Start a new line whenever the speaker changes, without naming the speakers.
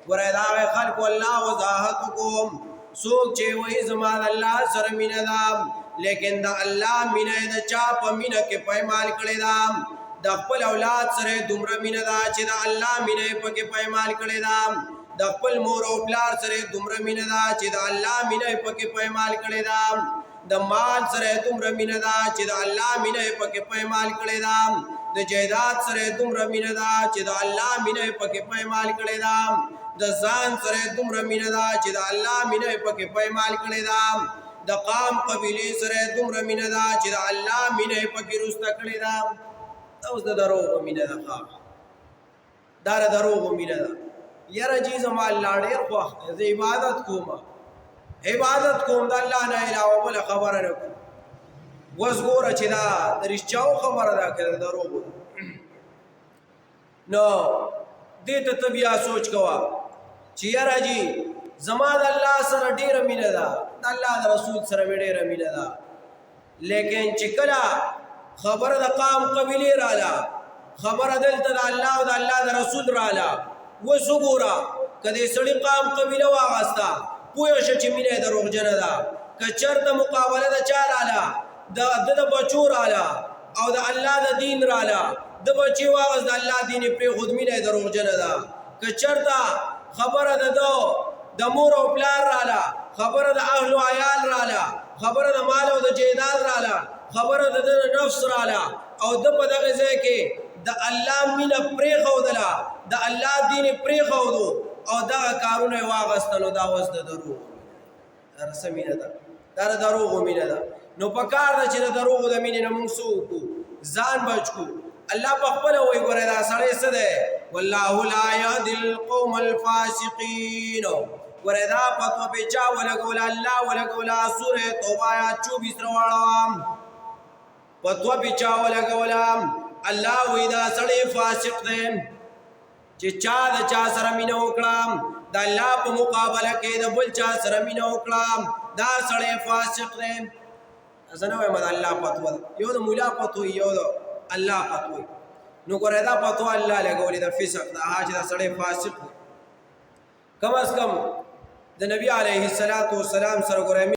ګوره دا هغه خلکو الله وضاحت وکړو څوک چې وایي زما د الله سره مینه ده لیکن د الله مینه یې د چا په مینه کې پایمال کړې ده د خپل اولاد سره دومره مینه ده چې د الله مینه یې پکې پایمال کړې ده د خپل مور او پلار سره دومره مینه ده چې د الله مینه یې پکې پایمال کړې ده د مال سره دومره مینه ده چې د الله مینه یې پکې پایمال کړې ده د جیدات سره دومره مینه ده چې د الله مینه یې پکې پایمال کړې ده د ځان سره دومره مینه ده چې د الله مینه یې پکې پایمال کړې ده د قام قبیلې سره دومره مینه ده چې د الله مینه یې پکې رسته کړې ده دا اوس د دروغو مینه ده دا د دروغو مینه ده یاره جی زما الله ډېر خوښ دی زه عبادت کوم د الله نه علاوه بله خبره نه کوم اوس ګوره چې دا د رښتیاو خبره ده که د دروغو نو دې ته ته بیا سوچ کوه چې یاره جی زما د الله سره ډېره مینه ده د الله د رسول سره مې ډېره مینه ده لیکن چې کله خبره د قام قبیلې راله خبره دلته د الله او د الله د رسول راله اوس وګوره که دې سړي قام قبیله واغسته پوه شه چې مینه یې دروغجنه ده که چېرته مقابله د چا راله د بچو راله او د الله د دین راله د بچې واغست د الله دین یې پرېښود مینه یې دروغجنه ده که چېرته خبره د مور او پلار راله خبره د اهل و عیال راله خبره د مال او د جیداد راله خبره د نفس راله او د په دغه ځای کې د الله مینه پرېښودله د الله دین یې پرېښودو او دغه کارونه یې واغستلو دا اوس د دروغو دا څه مینه ده دا د دروغو مینه ده نو پکار ده چې د دروغو د مینې نه موږ څه وکړو ځان بچ کړو الله په خپله وایي ګوره دا سړی څه دی والله لا یهدي القوم الفاسقین ګوره دا فتوا پې چا ولګوله الله ولګوله سورې توبه آیات 24 راواړوم فتوا پې چا ولګوله الله وایي دا سړی فاسق دی چې چا د چا سره مینه وکړه د الله په مقابله کې د بل چا سره مینه وکړه دا سړی فاسق دی زه نه وایم د الله فتوا ده یو د مولا فتوا یو د الله فتوا نو ګوره دا فتوا الله لګولې د فسق د هغه چې دا سړی فاسق دی کم از کم د نبی علیه السلام سره ګوره